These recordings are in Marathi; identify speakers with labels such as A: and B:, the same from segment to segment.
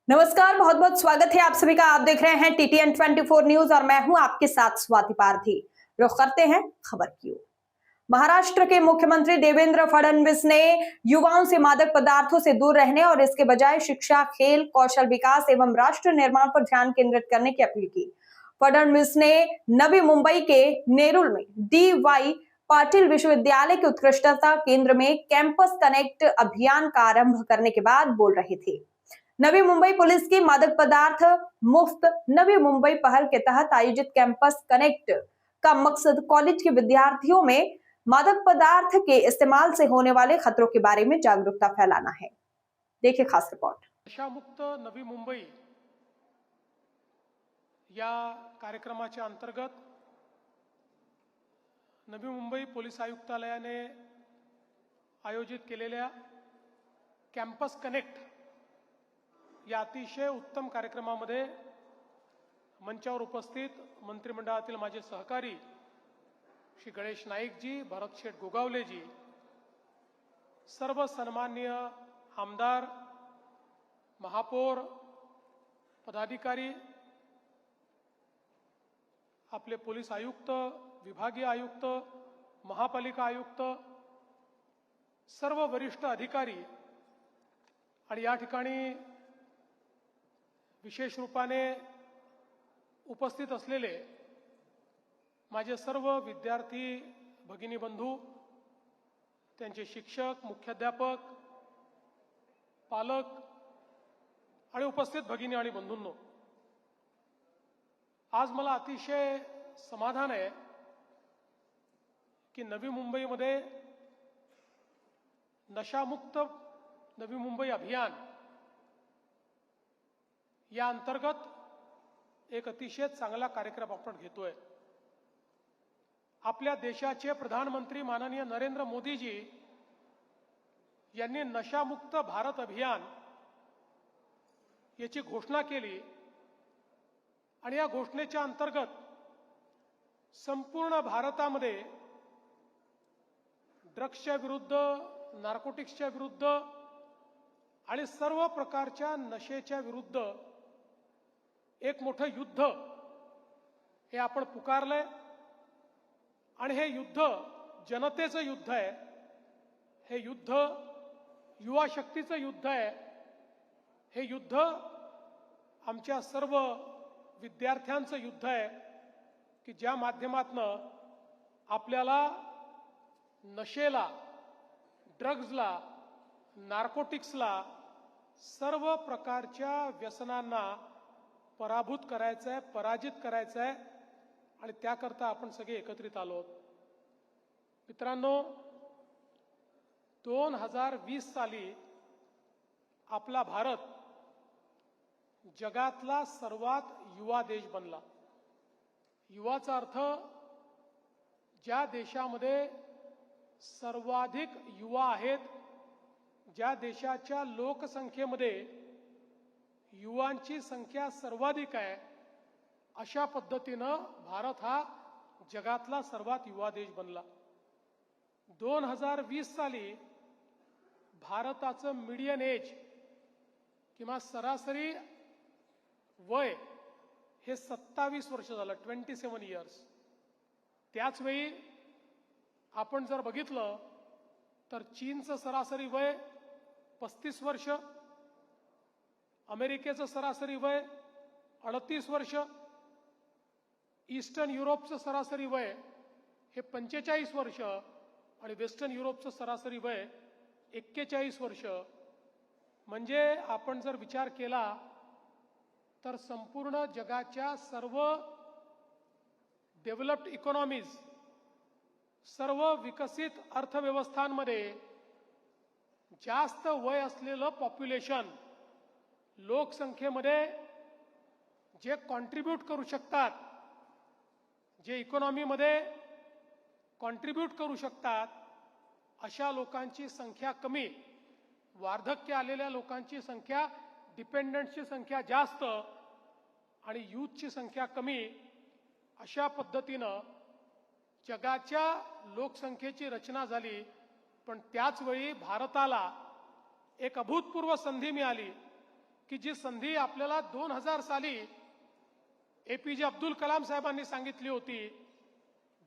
A: नमस्कार, बहुत बहुत स्वागत है आप सभी का। आप देख रहे हैं TTN 24 न्यूज और मैं हूं आपके साथ स्वाति पारथी। रुख करते हैं खबर की ओर। महाराष्ट्र के मुख्यमंत्री देवेंद्र फडणवीस ने युवाओं से मादक पदार्थों से दूर रहने और इसके बजाय शिक्षा, खेल, कौशल विकास एवं राष्ट्र निर्माण पर ध्यान केंद्रित करने की अपील की। फडणवीस ने नवी मुंबई के नेरुल में DY पाटिल विश्वविद्यालय के उत्कृष्टता केंद्र में कैंपस कनेक्ट अभियान का आरंभ करने के बाद बोल रहे थे। नवी मुंबई पुलिस की मादक पदार्थ मुफ्त नवी मुंबई पहल के तहत आयोजित कैंपस कनेक्ट का मकसद कॉलेज के विद्यार्थियों में मादक पदार्थ के इस्तेमाल से होने वाले खतरों के बारे में जागरूकता फैलाना है। देखिए खास रिपोर्ट।
B: नशामुक्त नवी मुंबई या कार्यक्रमाच्या अंतर्गत नवी मुंबई पोलीस आयुक्तालयाने आयोजित केलेल्या कॅम्पस कनेक्ट या अतिशय उत्तम कार्यक्रमामध्ये मंचावर उपस्थित मंत्रिमंडळातील माझे सहकारी श्री गणेश नाईकजी, भरत शेठ गोगावलेजी, सर्व सन्माननीय आमदार, महापौर, पदाधिकारी, आपले पोलीस आयुक्त, विभागीय आयुक्त, महापालिका आयुक्त, सर्व वरिष्ठ अधिकारी आणि या ठिकाणी विशेष रूपाने उपस्थित असलेले माझे सर्व विद्यार्थी भगिनी बंधू, त्यांचे शिक्षक, मुख्याध्यापक, पालक आणि उपस्थित भगिनी आणि बंधूंनो, आज मला अतिशय समाधान आहे की नवी मुंबईमध्ये नशामुक्त नवी मुंबई अभियान या अंतर्गत एक अतिशय चांगला कार्यक्रम आपण घेतोय। आपल्या देशाचे प्रधानमंत्री माननीय नरेंद्र मोदीजी यांनी नशामुक्त भारत अभियान याची घोषणा केली आणि या घोषणेच्या अंतर्गत संपूर्ण भारतामध्ये ड्रग्सच्या विरुद्ध, नार्कोटिक्सच्या विरुद्ध आणि सर्व प्रकारच्या नशेच्या विरुद्ध एक मोठं युद्ध हे आपण पुकारलंय आणि हे युद्ध जनतेचं युद्ध आहे। हे युद्ध युवा शक्तीचं युद्ध आहे। हे युद्ध आमच्या सर्व विद्यार्थ्यांचं युद्ध आहे की ज्या माध्यमातून आपल्याला नशेला, ड्रग्सला, नार्कोटिक्सला, सर्व प्रकारच्या व्यसनांना पराभूत करायचं आहे, पराजित करायचं आहे आणि त्याकरता आपण सगळे एकत्रित आलो आहोत। मित्रांनो, 2020 साली आपला भारत जगातला सर्वात युवा देश बनला। युवाचा अर्थ ज्या देशामध्ये सर्वाधिक युवा आहेत, ज्या देशाच्या लोकसंख्येमध्ये युवांची संख्या सर्वाधिक आहे, अशा पद्धतीनं भारत हा जगातला सर्वात युवा देश बनला। 2020 साली भारताचं मीडियन एज किंवा सरासरी वय हे 27 वर्ष झालं, 27 इयर्स। त्याच वेळी आपण जर बघितलं तर चीनचं सरासरी वय 35 वर्ष, अमेरिकेचं सरासरी वय 38 वर्ष, ईस्टर्न युरोपचं सरासरी वय हे 45 वर्ष आणि वेस्टर्न युरोपचं सरासरी वय 41 वर्ष। म्हणजे आपण जर विचार केला तर संपूर्ण जगाच्या सर्व डेव्हलप्ड इकॉनॉमीज, सर्व विकसित अर्थव्यवस्थांमध्ये जास्त वय असलेलं पॉप्युलेशन, लोकसंख्येमध्ये जे कॉन्ट्रीब्यूट करू शकतात, जे इकॉनॉमीमध्ये कॉन्ट्रीब्यूट करू शकतात, अशा लोकांची संख्या कमी, वार्धक्य आलेल्या लोकांची संख्या, डिपेंडंट्सची संख्या जास्त आणि यूथची संख्या कमी, अशा पद्धतीनं जगाच्या लोकसंख्येची रचना झाली। पण त्याच वेळी भारताला एक अभूतपूर्व संधी मिळाली की जी संधी आपल्याला 2000 साली APJ अब्दुल कलाम साहेबांनी सांगितली होती,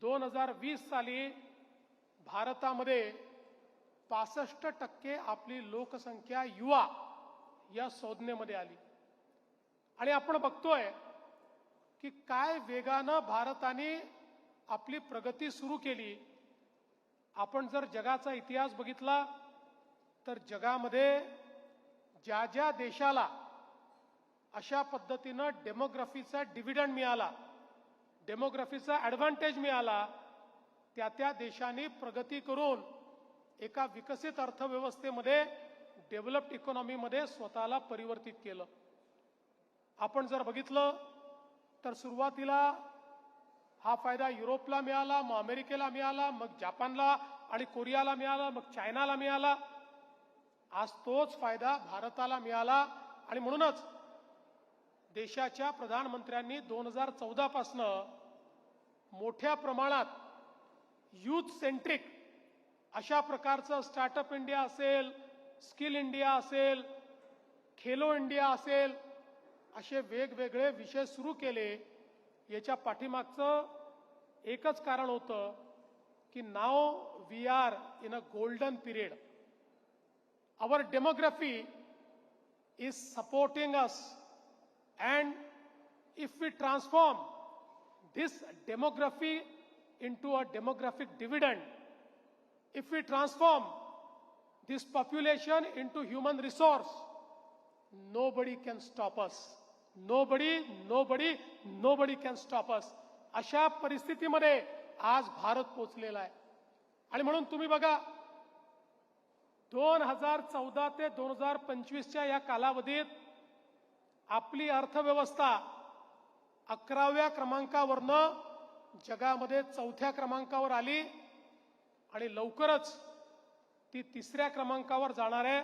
B: 2020 साली भारतामध्ये 65% आपली लोकसंख्या युवा या संज्ञेमध्ये आली. आणि आपण बघतोय की काय वेगानं भारताने आपली प्रगती सुरू केली. आपण जर जगाचा इतिहास बघितला तर जगामध्ये ज्या ज्या देशाला अशा पद्धतीनं डेमोग्राफीचा डिव्हिडंड मिळाला, डेमोग्राफीचा ॲडव्हान्टेज मिळाला, त्या त्या देशांनी प्रगती करून एका विकसित अर्थव्यवस्थेमध्ये, डेव्हलप्ड इकॉनॉमीमध्ये स्वतःला परिवर्तित केलं. आपण जर बघितलं तर सुरुवातीला हा फायदा युरोपला मिळाला, मग अमेरिकेला मिळाला, मग जपानला आणि कोरियाला मिळाला, मग चायनाला मिळाला. आज तोच फायदा भारताला मिळाला. आणि म्हणूनच देशाच्या प्रधानमंत्र्यांनी 2014 पासनं मोठ्या प्रमाणात यूथ सेंट्रिक अशा प्रकारचं स्टार्टअप इंडिया असेल, स्किल इंडिया असेल, खेलो इंडिया असेल, असे वेगवेगळे विषय सुरू केले. याच्या पाठीमागचं एकच कारण होतं की now we are in a golden period. Our demography is supporting us, and if we transform this demography into a demographic dividend, if we transform this population into human resource, nobody can stop us. Nobody can stop us. अशा परिस्थितीमध्ये आज भारत पोहोचलेला आहे. आणि म्हणून तुम्ही बघा, 2014 ते 2025च्या या कालावधीत आपली अर्थव्यवस्था 11व्या क्रमांकावरनं जगामध्ये 4थ्या क्रमांकावर आली आणि लवकरच ती 3ऱ्या क्रमांकावर जाणाऱ्या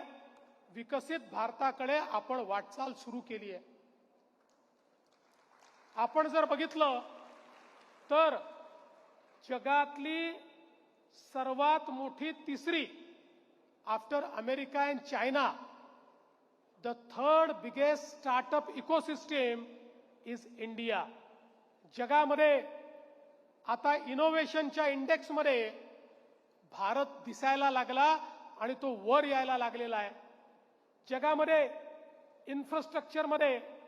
B: विकसित भारताकडे आपण वाटचाल सुरू केली आहे. आपण जर बघितलं तर जगातली सर्वात मोठी तिसरी, after America and China, the third biggest startup ecosystem is India. जगामध्ये आता इनोव्हेशनच्या इंडेक्समध्ये भारत दिसायला लागला आणि तो वर यायला लागलेला आहे. जगामध्ये इन्फ्रास्ट्रक्चरमध्ये